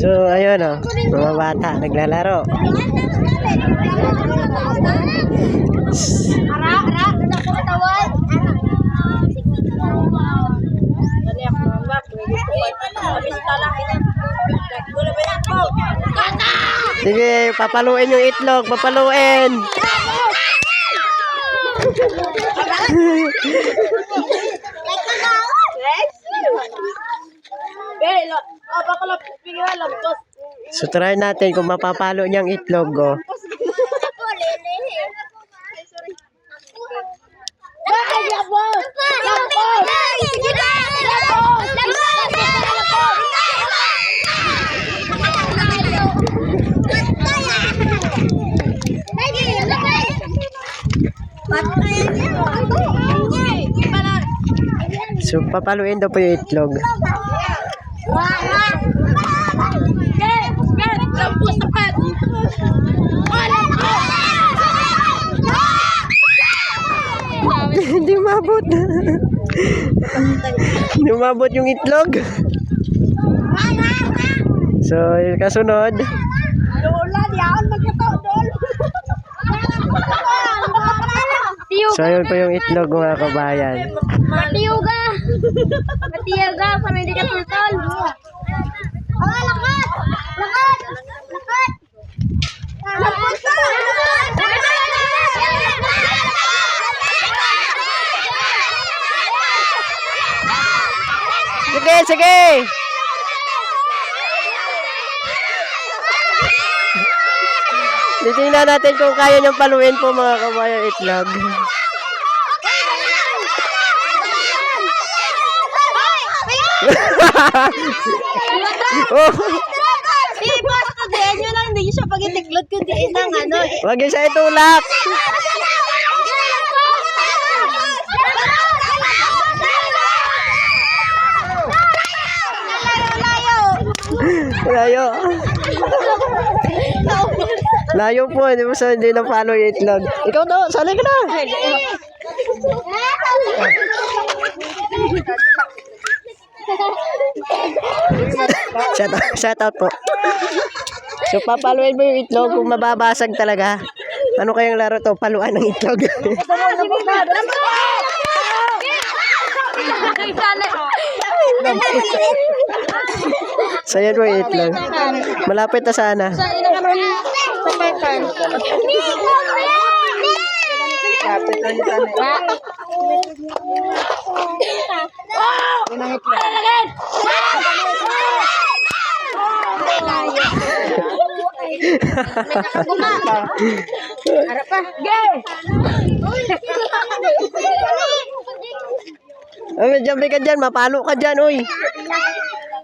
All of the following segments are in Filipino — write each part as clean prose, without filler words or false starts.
So, ayun o. Mga bata, naglalaro. Sige, papaluin yung itlog. Papaluin. So, try natin kung mapapalo niyang itlog, oh. So, papaluin daw po yung itlog. Hindi umabot. Hindi umabot yung itlog. So, yung kasunod. So, yun po yung itlog, mga kabayan. Matiuga! Matiuga, para hindi ka tutol. Lakat! Lakat! Lakat! Sige, sige! Titingnan natin kung kaya niyang paluin po, mga kabayan, itlog. Oh. Basta din, yun lang, hindi siya pag-itiklod kundi inang ano. Wag yun siya itulak. Layo. Layo po, hindi mo sa hindi na follow yung itlog. Ikaw daw, sali ka na. Shout out po. So, papaluin mo yung itlog kung mababasag talaga. Ano kayang laro to? Paluan ng itlog. So, yan po yung itlog. Malapit na sana. Harap pa. Gay! Ay, jump ka dyan. Mapalo ka dyan, uy.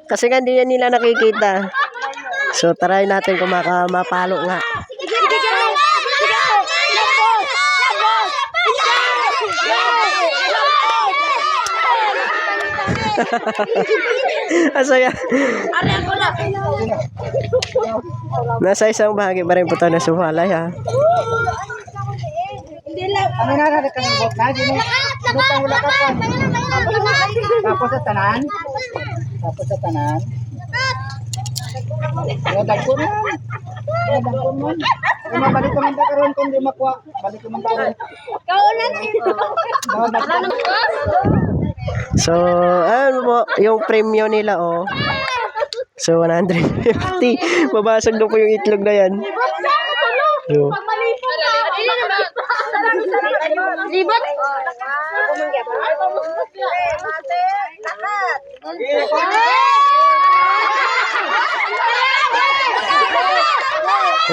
Kasi nga hindi yan nila nakikita. So, try natin kung mapalo nga. Asaya. Nasa isang bahagi pa rin po ito na sumalay, ha? Ano na ka ng bot na? Butang wala ka pa. Tapos sa tanan. Tapos sa tanan. Dagko na. Dagko mo. Kung balik ko man ta karon kung di makuha, balik ko man ta karon. Kaulan. So, ano po, yung premium nila, oh. So, 150. Mabasag na po yung itlog na yan. So, Libot.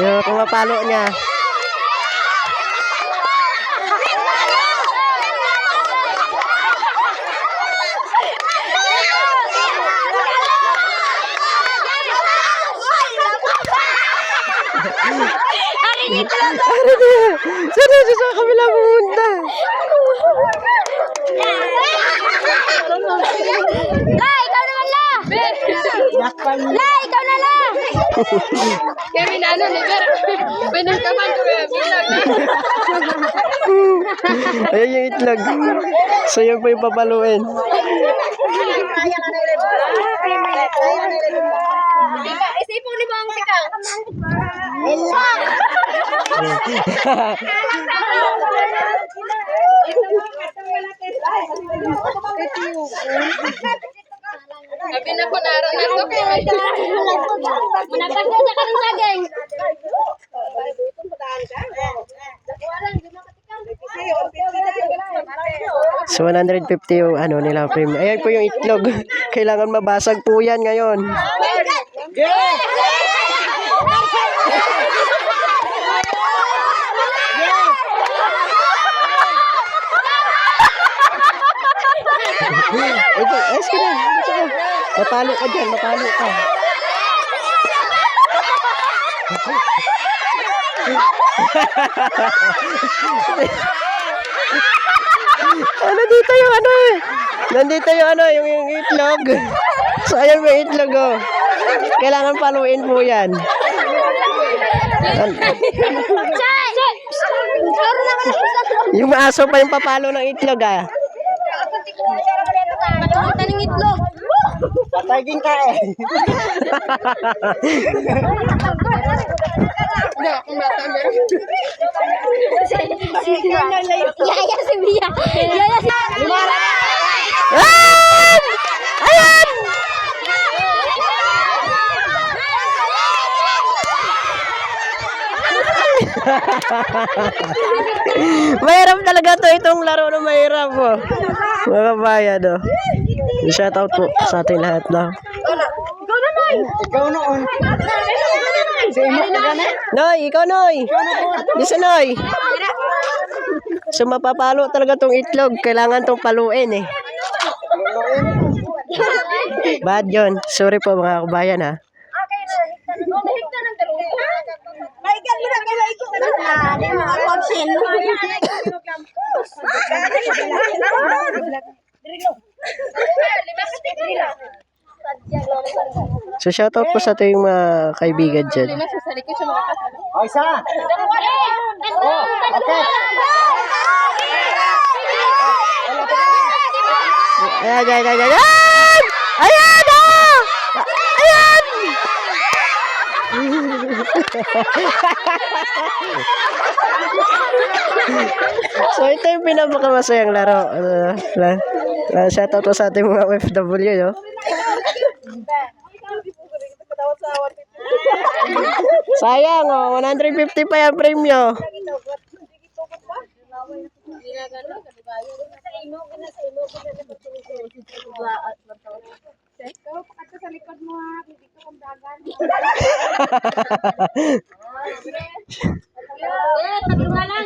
ayun, kung mapalo niya. Sana sa kabila pumunta. La, ikaw naman la. La, ikaw na la. Kami na ano, liber. Pinagkaman ko yung bilang. Ayun yung itlog. So, yun po yung papaluin. Isipong ni Bang Tika. Sabi na po naroon na to. Manapag na sa kanong saging. So 150 yung ano nila premium. Ayan po yung itlog. Kailangan mabasag po yan ngayon. Ito, ayos ka na. Ito ka. Mapalo ka dyan, mapalo ka. Nandito yung ano eh. Nandito yung ano, yung itlog. So, ayan may itlog oh. Kailangan paluin po yan. Yung maaso pa yung papalo ng itlog ah. Nakakita ng itlog. Pataging ka eh. Hindi, akong bata. Yaya si Mia. Yaya si Ayan! Ayan! Mahirap talaga to itong laro na mahirap po. Mga kabayan oh. Shout out po sa ating lahat na. Ikaw noon. Si Imo ka gani? Noy, ikaw Noy. Bisa Noy. So mapapalo talaga tong itlog. Kailangan tong paluin eh. Bad yun. Sorry po mga kabayan ha. Maigan mo na kayo ito na di mo konsin. So shoutout po sa ating mga kaibigan dyan. Hindi na sa likod siya makakasalo. O, isa. Oh, okay. Ayan, ayan, ayan, ayan! Ayan! Oh! Ayan! So ito yung pinapakamasayang laro. Shoutout po sa ating mga OFW, no? Sayang, oh, 150 pa yung premyo.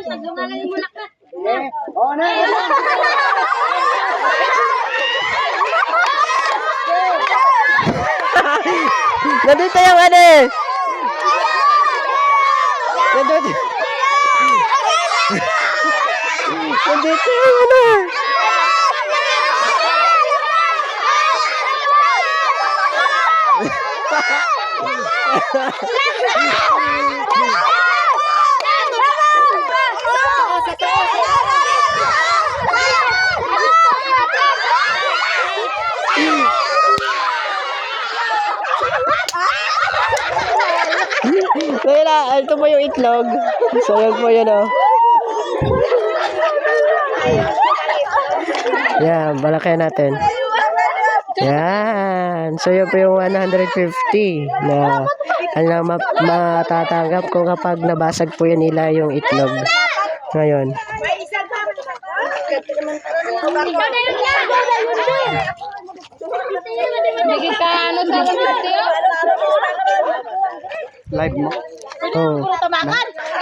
Taglungan lang yung mulak. Oh, na. Nandito yung ano eh. Nandito. Nandito yung ano eh. Kaya ito po yung itlog. So yun po yun oh. Yan, balakayan natin. Yan. So yun po yung 150 na matatanggap ko kapag nabasag po yan nila yung itlog. Ngayon. Hindi ka ano sa video. Live mo? Oo.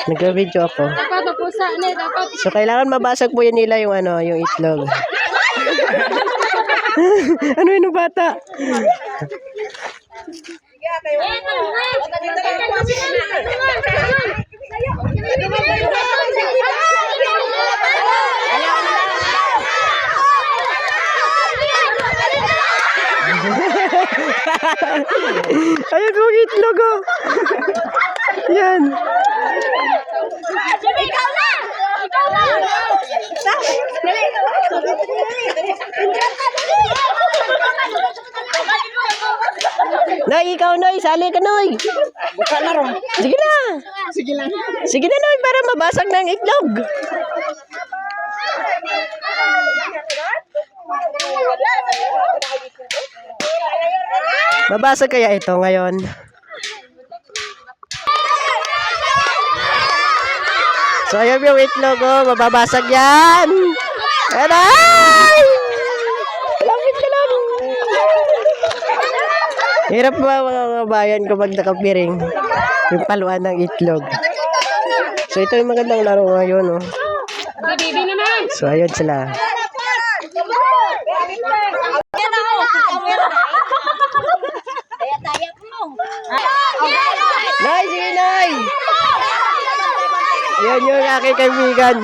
Nag-video ako. Dapat mapusa ni dapat. So kailangan mabasag po yan nila yung ano, yung itlog. Ano yun yung bata? Ayun yung itlog oh. Yan. Ikaw na! Ikaw na! Noy, ikaw, Noy. Sali ka, Noy. Buka na ron. Sige na. Sige lang. Sige na, Noy, para mabasag ng itlog. Mabasag kaya ito ngayon? So, ayun yung itlog, oh. Mababasag yan. Aray! Lapit ka lang. Hirap ba mga kabayan kapag nakapiring yung paluan ng itlog. So, ito yung magandang laro ngayon, oh. Baby naman. So, ayun sila. Nay, sige, Nay! Yan yung aking kaibigan.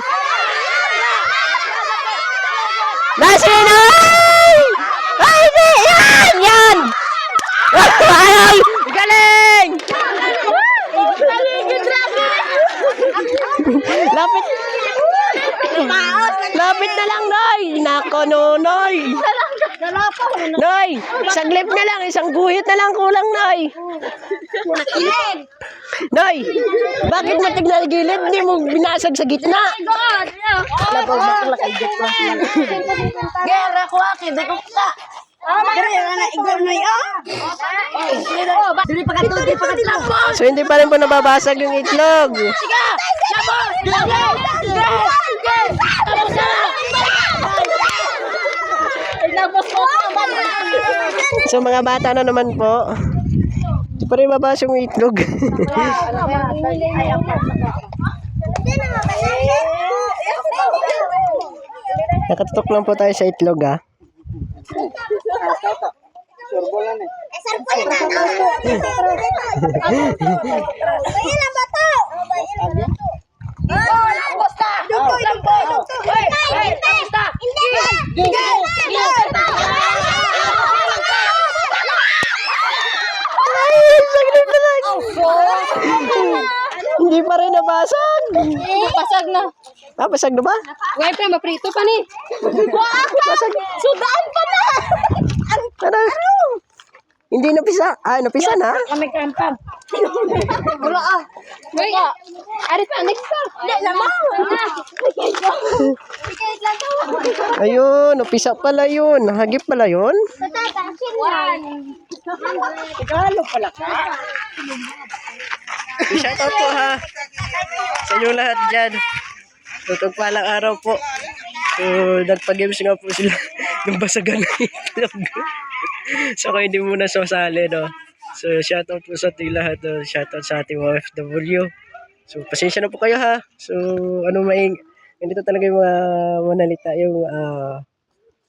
Nay, sige, Nay! Ay, hindi! Yan! Yan! Ay! Galing! Lapit! Lapit na lang, Nay! Nako, no, Nay! Nay! Saglit na lang, isang guhit na lang kulang, Nay! Nay! Bakit matignan gilid? Hindi mo binasag sa gitna! Gera ko akin, di ko kita. So, hindi pa rin po nababasag yung itlog. So, mga bata na naman po. Hindi pa rin mabasag yung itlog. Nakatutok lang po tayo sa itlog, ha? Surbolan eh. Saglit na lang. Hindi pa rin nabasag. Pasag na. Ah, basag na ba? Wait pa, maprito pa ni. Basag. Sudaan pa na! Ano? Hindi napisa. Ah, napisa na. Kami kampam. Wait. Ari pa, next pa. Hindi, lamang! Ayun, napisa pala yun. Hagip pala yun. Tagalog pala ka. Shoutout po, ha. Sa inyo lahat dyan. Tutog palang araw po. So, nagpa-games nga po sila ng basagan ng itlog. So, kung hindi muna sasali, no. So, shoutout po sa ating lahat. No? Shoutout sa ating OFW. So, pasensya na po kayo, ha. So, ganito talaga yung mga manalita yung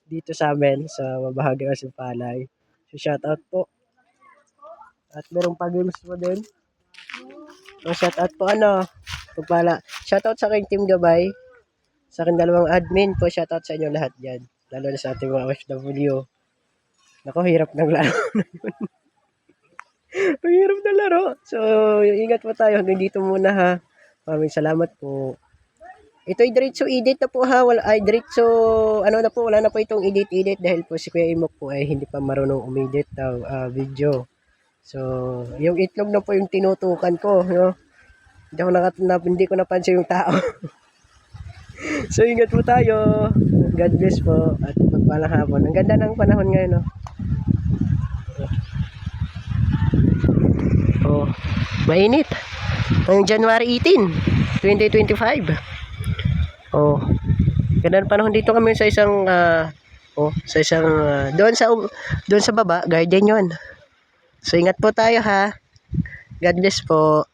dito sa amin sa mabahagi ng Simpalay. So, shoutout po. At merong pa-games po din. So, shoutout po, pagpala. Shoutout sa aking team gabay. Sa aking dalawang admin po. Shoutout sa inyo lahat dyan. Lalo na sa ating mga OFW. Nako, hirap ng laro. Ang hirap ng laro. So, ingat po tayo. Hanggang dito muna, ha. Maraming salamat po. Ito ay diretso edit na po, ha. Wala na po itong edit dahil po si Kuya Imok po ay hindi pa marunong umedit ng video. So, yung itlog na po yung tinutukan ko, no? Hindi ko napansin yung tao. So, ingat po tayo. God bless po at magpalang hapon. Ang ganda ng panahon ngayon, no? Oh, mainit. Ang January 18, 2025. Oh, ganda ng panahon dito kami sa isang doon sa baba, garden 'yon. So ingat po tayo, ha. God bless po.